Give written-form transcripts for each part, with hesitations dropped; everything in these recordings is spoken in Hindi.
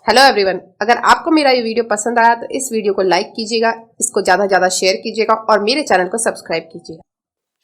हेलो एवरीवन, अगर आपको मेरा ये वीडियो पसंद आया तो इस वीडियो को लाइक कीजिएगा, इसको ज़्यादा से ज़्यादा शेयर कीजिएगा और मेरे चैनल को सब्सक्राइब कीजिएगा।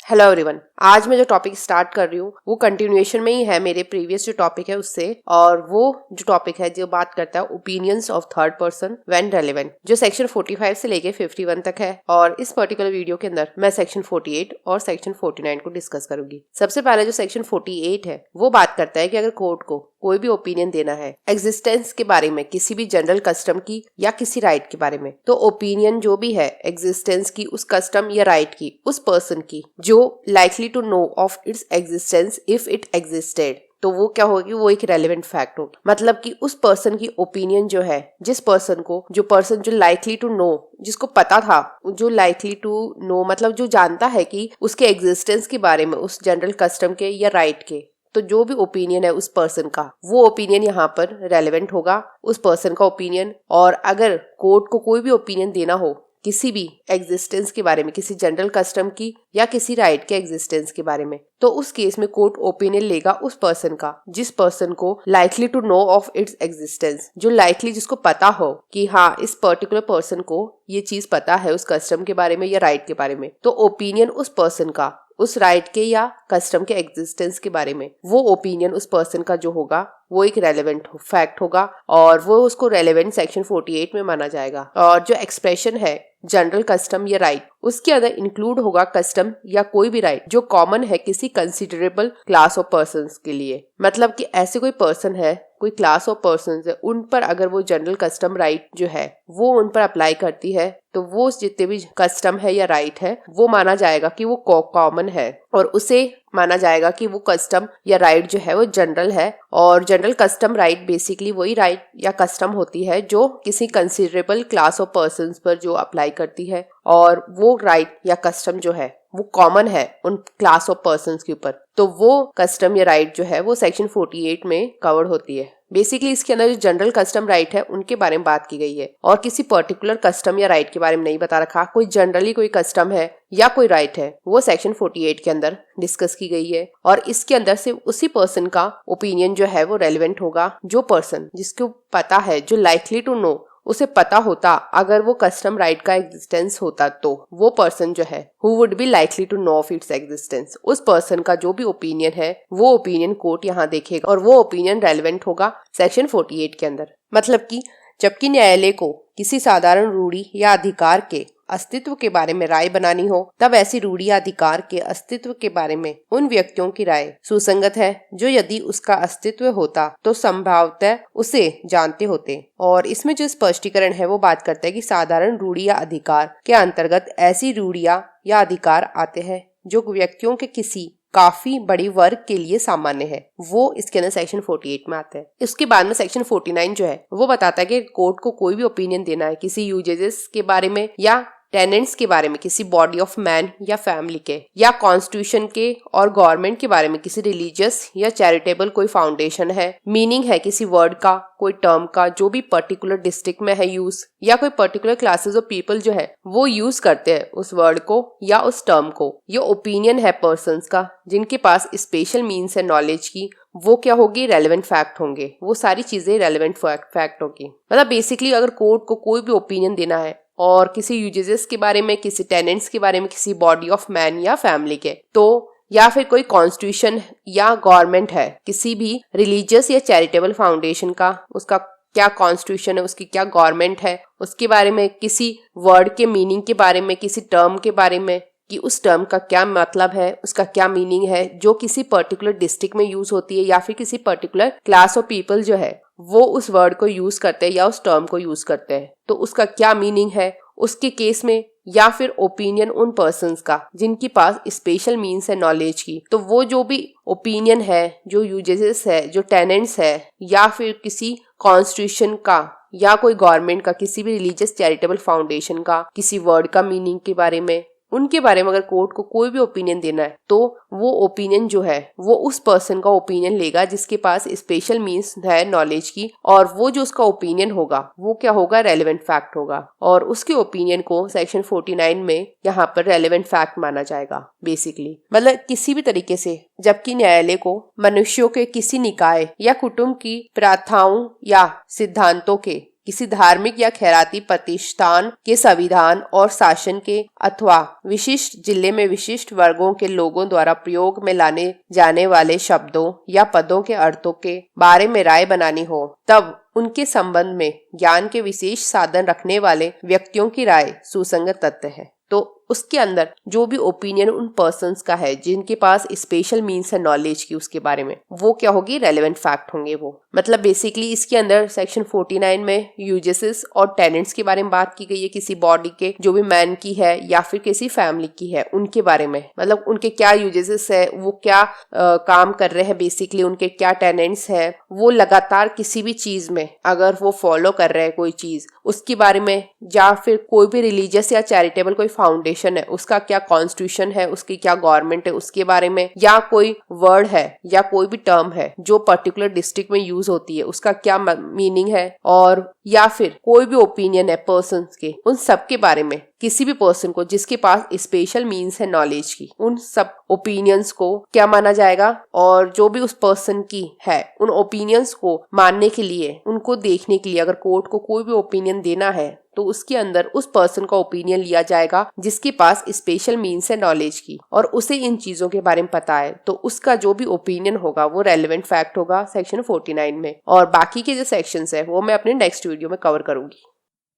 हेलो एवरीवन, आज मैं जो टॉपिक स्टार्ट कर रही हूँ वो कंटिन्यूएशन में ही है मेरे प्रीवियस जो टॉपिक है उससे। और वो जो टॉपिक है जो बात करता है opinions of third person when relevant, जो सेक्शन 45 से लेके 51 तक है। और इस पर्टिकुलर वीडियो के अंदर मैं सेक्शन 48 और सेक्शन 49 को डिस्कस करूंगी। सबसे पहले जो सेक्शन 48 है वो बात करता है कि अगर कोर्ट को कोई भी ओपिनियन देना है एग्जिस्टेंस के बारे में, किसी भी जनरल कस्टम की या किसी राइट के बारे में, तो ओपिनियन जो भी है एग्जिस्टेंस की, उस कस्टम या राइट की, उस पर्सन की जो likely to know of its existence if it existed, तो वो क्या होगी, वो एक रेलेवेंट फैक्ट होगी। मतलब कि उस पर्सन की ओपिनियन जो है, जिस पर्सन को, जो पर्सन जो लाइकली टू नो, जिसको पता था, जो लाइकली टू नो मतलब जो जानता है कि उसके एग्जिस्टेंस के बारे में, उस जनरल कस्टम के या राइट के, तो जो भी ओपिनियन है उस पर्सन का, वो ओपिनियन यहाँ पर रेलेवेंट होगा, उस पर्सन का ओपिनियन। और अगर कोर्ट को कोई भी ओपिनियन देना हो किसी भी एग्जिस्टेंस के बारे में, किसी जनरल कस्टम की या किसी राइट के एग्जिस्टेंस के बारे में, तो उस केस में कोर्ट ओपिनियन लेगा उस पर्सन का जिस पर्सन को likely to know of its existence, जो लाइकली, जिसको पता हो कि हाँ इस पर्टिकुलर पर्सन को ये चीज पता है उस कस्टम के बारे में या राइट के बारे में, तो ओपिनियन उस पर्सन का उस राइट के या कस्टम के एग्जिस्टेंस के बारे में, वो ओपिनियन उस पर्सन का जो होगा वो एक रेलेवेंट फैक्ट होगा और वो उसको रेलेवेंट सेक्शन 48 में माना जाएगा। और जो एक्सप्रेशन है जनरल कस्टम या राइट, उसके अंदर इंक्लूड होगा कस्टम या कोई भी राइट जो कॉमन है किसी कंसिडरेबल क्लास ऑफ पर्संस के लिए। मतलब कि ऐसे कोई पर्सन है, कोई क्लास ऑफ पर्संस है, उन पर अगर वो जनरल कस्टम राइट जो है वो उन पर अप्लाई करती है, तो वो जितने भी कस्टम है या राइट है वो माना जाएगा कि वो कॉमन है और उसे माना जाएगा कि वो कस्टम या राइट जो है वो जनरल है। और जनरल कस्टम राइट बेसिकली वही राइट या कस्टम होती है जो किसी कंसिडरेबल क्लास ऑफ पर्संस पर जो अप्लाई करती है, और वो राइट या कस्टम जो है वो कॉमन है उन क्लास ऑफ पर्संस के ऊपर, तो वो कस्टम या राइट जो है वो सेक्शन 48 में कवर्ड होती है। बेसिकली इसके अंदर जो जनरल कस्टम राइट है उनके बारे में बात की गई है और किसी पर्टिकुलर कस्टम या राइट के बारे में नहीं बता रखा। कोई जनरली कोई कस्टम है या कोई राइट है वो सेक्शन 48 के अंदर डिस्कस की गई है और इसके अंदर से उसी पर्सन का ओपिनियन जो है वो रेलेवेंट होगा, जो पर्सन जिसको पता है, जो लाइकली टू नो, उसे पता होता अगर वो कस्टम राइट का एग्जिस्टेंस होता, तो वो पर्सन जो है who would be likely to know of its existence, उस पर्सन का जो भी ओपिनियन है वो ओपिनियन कोर्ट यहाँ देखेगा और वो ओपिनियन रेलेवेंट होगा सेक्शन 48 के अंदर। मतलब कि जबकि न्यायालय को किसी साधारण रूढ़ी या अधिकार के अस्तित्व के बारे में राय बनानी हो, तब ऐसी रूढ़ी या अधिकार के अस्तित्व के बारे में उन व्यक्तियों की राय सुसंगत है जो यदि उसका अस्तित्व होता तो संभवतः उसे जानते होते। और इसमें जो स्पष्टीकरण है वो बात करता है कि साधारण रूढ़ी या अधिकार के अंतर्गत ऐसी रूढ़ियां या अधिकार आते हैं जो व्यक्तियों के किसी काफी बड़ी वर्ग के लिए सामान्य है, वो इसके अंदर सेक्शन 48 में आता है। इसके बाद में सेक्शन 49 जो है वो बताता है कि कोर्ट को कोई भी ओपिनियन देना है किसी यूजेस के बारे में या टेनेंट्स के बारे में, किसी बॉडी ऑफ मैन या फैमिली के, या कॉन्स्टिट्यूशन के और गवर्नमेंट के बारे में, किसी रिलीजियस या चैरिटेबल कोई फाउंडेशन है, मीनिंग है किसी वर्ड का, कोई टर्म का जो भी पर्टिकुलर डिस्ट्रिक्ट में है यूज, या कोई पर्टिकुलर क्लासेस ऑफ पीपल जो है वो यूज करते हैं उस वर्ड को या उस टर्म को। ये ओपिनियन है पर्संस का जिनके पास स्पेशल मीन्स है नॉलेज की, वो क्या होगी, रेलेवेंट फैक्ट होंगे। वो सारी चीजें रेलेवेंट फैक्ट होगी। मतलब बेसिकली अगर कोर्ट को कोई भी ओपिनियन देना है और किसी यूजेस के बारे में, किसी टेनेंट्स के बारे में, किसी बॉडी ऑफ मैन या फैमिली के, तो या फिर कोई कॉन्स्टिट्यूशन या गवर्नमेंट है, किसी भी रिलीजियस या चैरिटेबल फाउंडेशन का, उसका क्या कॉन्स्टिट्यूशन है, उसकी क्या गवर्नमेंट है, उसके बारे में, किसी वर्ड के मीनिंग के बारे में, किसी टर्म के बारे में कि उस टर्म का क्या मतलब है, उसका क्या मीनिंग है, जो किसी पर्टिकुलर डिस्ट्रिक्ट में यूज होती है, या फिर किसी पर्टिकुलर क्लास ऑफ पीपल जो है वो उस वर्ड को यूज करते हैं या उस टर्म को यूज करते हैं, तो उसका क्या मीनिंग है उसके केस में, या फिर ओपिनियन उन पर्संस का जिनके पास स्पेशल मीन्स है नॉलेज की, तो वो जो भी ओपिनियन है, जो यूजेस है, जो टेनेंट्स है, या फिर किसी कॉन्स्टिट्यूशन का या कोई गवर्नमेंट का, किसी भी रिलीजियस चैरिटेबल फाउंडेशन का, किसी वर्ड का मीनिंग के बारे में, उनके बारे में अगर कोर्ट को कोई भी ओपिनियन देना है तो वो ओपिनियन जो है वो उस पर्सन का ओपिनियन लेगा जिसके पास स्पेशल मीन्स है नॉलेज की, और वो जो उसका ओपिनियन होगा वो क्या होगा, रेलेवेंट फैक्ट होगा, और उसके ओपिनियन को सेक्शन 49 में यहाँ पर रेलेवेंट फैक्ट माना जाएगा। बेसिकली मतलब किसी भी तरीके से जबकि न्यायालय को मनुष्यों के किसी निकाय या कुटुंब की प्रथाओं या सिद्धांतों के, किसी धार्मिक या खैराती प्रतिष्ठान के संविधान और शासन के अथवा विशिष्ट जिले में विशिष्ट वर्गों के लोगों द्वारा प्रयोग में लाने जाने वाले शब्दों या पदों के अर्थों के बारे में राय बनानी हो, तब उनके संबंध में ज्ञान के विशेष साधन रखने वाले व्यक्तियों की राय सुसंगत तथ्य है। तो उसके अंदर जो भी ओपिनियन उन पर्सन्स का है जिनके पास स्पेशल मीन्स है नॉलेज की, उसके बारे में वो क्या होगी, रेलेवेंट फैक्ट होंगे वो। मतलब बेसिकली इसके अंदर सेक्शन 49 में यूजेसेस और टेनेंट्स के बारे में बात की गई है, किसी बॉडी के जो भी मैन की है या फिर किसी फैमिली की है उनके बारे में, मतलब उनके क्या यूजेसेस है, वो क्या काम कर रहे हैं, बेसिकली उनके क्या टेनेंट्स है, वो लगातार किसी भी चीज में अगर वो फॉलो कर रहे हैं कोई चीज उसके बारे में, या फिर कोई भी रिलीजियस या चैरिटेबल कोई फाउंडेशन है उसका क्या कॉन्स्टिट्यूशन है, उसकी क्या गवर्नमेंट है उसके बारे में, या कोई वर्ड है या कोई भी टर्म है जो पर्टिकुलर डिस्ट्रिक्ट में यूज होती है उसका क्या मीनिंग है, और या फिर कोई भी ओपिनियन है पर्सन के, उन सब के बारे में किसी भी पर्सन को जिसके पास स्पेशल मीन्स है नॉलेज की, उन सब ओपिनियंस को क्या माना जाएगा, और जो भी उस पर्सन की है उन ओपिनियंस को मानने के लिए, उनको देखने के लिए अगर कोर्ट को कोई भी ओपिनियन देना है तो उसके अंदर उस पर्सन का ओपिनियन लिया जाएगा जिसके पास स्पेशल मीन्स है नॉलेज की और उसे इन चीजों के बारे में पता है, तो उसका जो भी ओपिनियन होगा वो रेलेवेंट फैक्ट होगा सेक्शन 49 में। और बाकी के जो सेक्शंस है वो मैं अपने नेक्स्ट वीडियो में कवर करूंगी।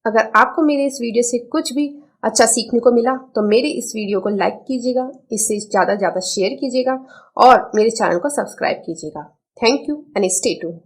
अगर आपको मेरे इस वीडियो से कुछ भी अच्छा सीखने को मिला तो मेरे इस वीडियो को लाइक कीजिएगा, इससे ज्यादा शेयर कीजिएगा और मेरे चैनल को सब्सक्राइब कीजिएगा। Thank you and stay tuned.